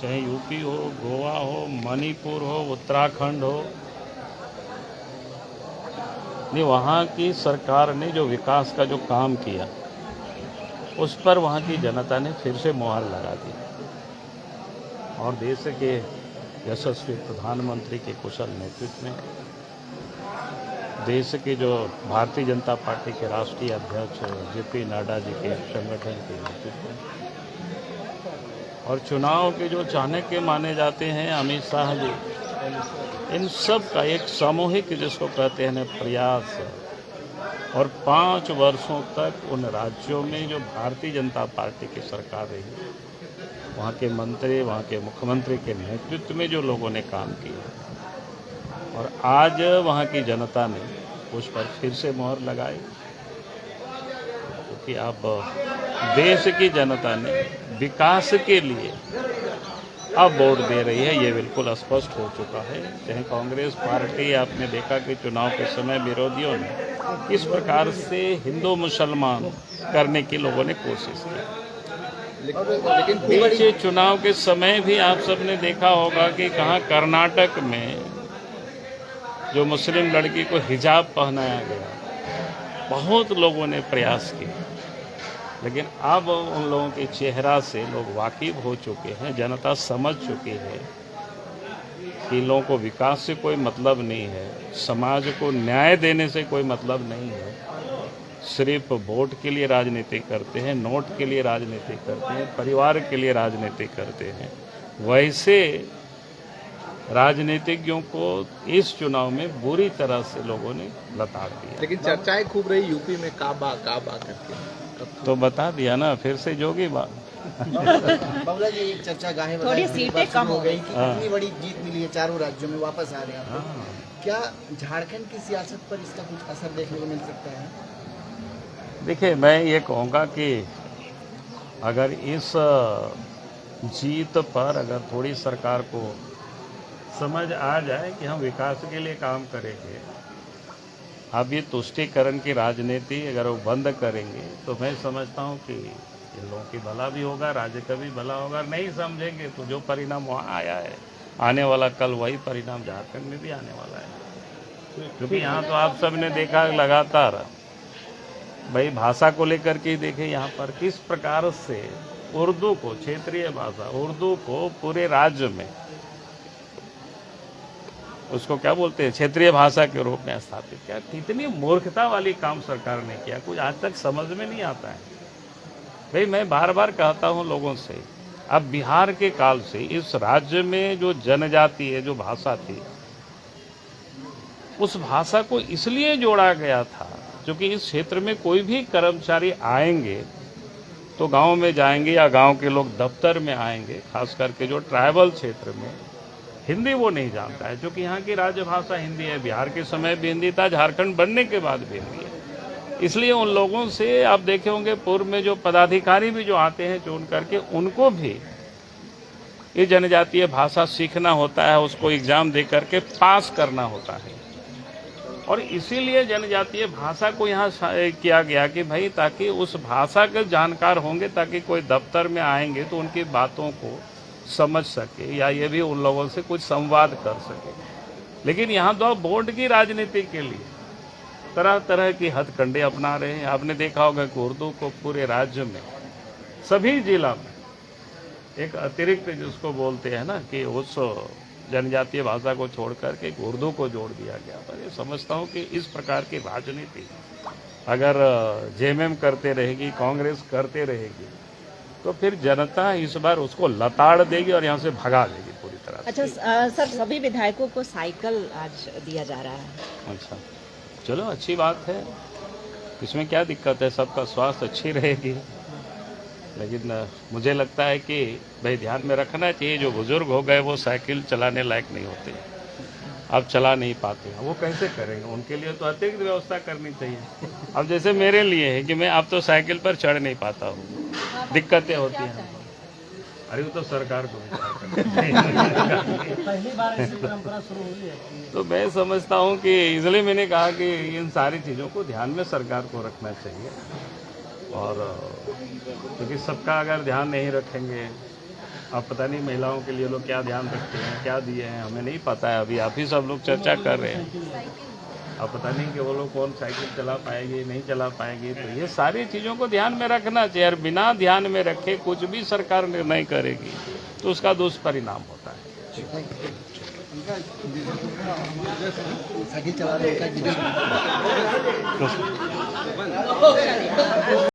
चाहे यूपी हो, गोवा हो, मणिपुर हो, उत्तराखंड हो, नहीं वहाँ की सरकार ने जो विकास का जो काम किया उस पर वहाँ की जनता ने फिर से मुहर लगा दी और देश के यशस्वी प्रधानमंत्री के कुशल नेतृत्व में देश के जो भारतीय जनता पार्टी के राष्ट्रीय अध्यक्ष जेपी नड्डा जी के संगठन के नेतृत्व में और चुनाव के जो चाणक्य माने जाते हैं अमित शाह जी, इन सब का एक सामूहिक जिसको कहते हैं प्रयास और 5 वर्षों तक उन राज्यों में जो भारतीय जनता पार्टी की सरकार रही, वहाँ के मंत्री, वहाँ के मुख्यमंत्री के नेतृत्व में जो लोगों ने काम किया और आज वहाँ की जनता ने उस पर फिर से मोहर लगाई, क्योंकि अब देश की जनता ने विकास के लिए अब वोट दे रही है, ये बिल्कुल स्पष्ट हो चुका है। चाहे कांग्रेस पार्टी, आपने देखा कि चुनाव के समय विरोधियों ने किस प्रकार से हिंदू मुसलमान करने की लोगों ने कोशिश की। पीछे चुनाव के समय भी आप सबने देखा होगा कि कहाँ कर्नाटक में जो मुस्लिम लड़की को हिजाब पहनाया गया, बहुत लोगों ने प्रयास किया, लेकिन अब उन लोगों के चेहरा से लोग वाकिफ हो चुके हैं, जनता समझ चुकी है कि इन लोगों को विकास से कोई मतलब नहीं है, समाज को न्याय देने से कोई मतलब नहीं है, सिर्फ वोट के लिए राजनीति करते हैं, नोट के लिए राजनीति करते हैं, परिवार के लिए राजनीति करते हैं। वैसे राजनीतिज्ञों को इस चुनाव में बुरी तरह से लोगों ने लताड़ दिया। लेकिन चर्चाएं खूब रही यूपी में काबा करके, तो बता दिया ना फिर से जोगी बात। बाबूला जी, एक चर्चा गाहे थोड़ी सीटें कम हो गई कि इतनी बड़ी जीत मिली है, चारों राज्यों में वापस आ रहे हैं आप। क्या झारखंड की सियासत पर इसका कुछ असर देखने को मिल सकता है? देखिए, मैं ये कहूँगा कि अगर इस जीत पर अगर थोड़ी सरकार को समझ आ जाए कि हम विकास के लिए काम करेंगे, अब ये तुष्टीकरण की राजनीति अगर वो बंद करेंगे तो मैं समझता हूँ कि इन लोगों की भला भी होगा, राज्य का भी भला होगा। नहीं समझेंगे तो जो परिणाम वहाँ आया है, आने वाला कल वही परिणाम झारखंड में भी आने वाला है। क्योंकि यहाँ तो आप सब ने देखा लगातार भाई भाषा को लेकर के देखे यहाँ पर किस प्रकार से उर्दू को, क्षेत्रीय भाषा उर्दू को पूरे राज्य में उसको क्या बोलते हैं क्षेत्रीय भाषा के रूप में स्थापित किया। कितनी मूर्खता वाली काम सरकार ने किया, कुछ आज तक समझ में नहीं आता है। भाई मैं बार बार कहता हूँ लोगों से, अब बिहार के काल से इस राज्य में जो जनजाति है, जो भाषा थी, उस भाषा को इसलिए जोड़ा गया था क्योंकि इस क्षेत्र में कोई भी कर्मचारी आएंगे तो गांव में जाएंगे या गांव के लोग दफ्तर में आएंगे, खास करके जो ट्राइबल क्षेत्र में हिंदी वो नहीं जानता है, क्योंकि यहाँ की राजभाषा हिंदी है। बिहार के समय भी हिंदी था, झारखंड बनने के बाद भी हिंदी है। इसलिए उन लोगों से आप देखे होंगे पूर्व में जो पदाधिकारी भी जो आते हैं चुन करके, उनको भी ये जनजातीय भाषा सीखना होता है, उसको एग्जाम दे करके पास करना होता है। और इसीलिए जनजातीय भाषा को यहाँ किया गया कि भाई ताकि उस भाषा के जानकार होंगे, ताकि कोई दफ्तर में आएंगे तो उनकी बातों को समझ सके या ये भी उन लोगों से कुछ संवाद कर सके। लेकिन यहाँ तो आप वोट की राजनीति के लिए तरह तरह की हथकंडे अपना रहे हैं। आपने देखा होगा कि उर्दू को पूरे राज्य में सभी जिला में एक अतिरिक्त जिसको बोलते हैं ना कि उस जनजातीय भाषा को छोड़ करके उर्दू को जोड़ दिया गया। पर ये समझता हूँ कि इस प्रकार की राजनीति अगर जेएमएम करते रहेगी, कांग्रेस करते रहेगी, तो फिर जनता इस बार उसको लताड़ देगी और यहाँ से भगा देगी पूरी तरह। अच्छा सर, सभी विधायकों को साइकिल आज दिया जा रहा है। अच्छा, चलो अच्छी बात है, इसमें क्या दिक्कत है, सबका स्वास्थ्य अच्छी रहेगी। लेकिन मुझे लगता है कि भाई ध्यान में रखना चाहिए, जो बुजुर्ग हो गए वो साइकिल चलाने लायक नहीं होते, अब चला नहीं पाते हैं, वो कैसे करेंगे? उनके लिए तो अतिरिक्त व्यवस्था करनी चाहिए। अब जैसे मेरे लिए है कि मैं अब तो साइकिल पर चढ़ नहीं पाता हूँ, दिक्कतें होती हैं। अरे वो तो सरकार को पहली बार ऐसी परंपरा शुरू हुई है। तो मैं समझता हूँ कि इसलिए मैंने कहा कि इन सारी चीज़ों को ध्यान में सरकार को रखना चाहिए। और क्योंकि सबका अगर ध्यान नहीं रखेंगे अब पता नहीं महिलाओं के लिए लोग क्या ध्यान रखते हैं, क्या दिए हैं, हमें नहीं पता है। अभी आप ही सब लोग चर्चा कर रहे हैं। अब पता नहीं कि वो लोग कौन साइकिल चला पाएंगे, नहीं चला पाएंगे। तो ये सारी चीज़ों को ध्यान में रखना चाहिए। और बिना ध्यान में रखे कुछ भी सरकार निर्णय करेगी तो उसका दुष्परिणाम होता है। साइकिल चला रहे हैं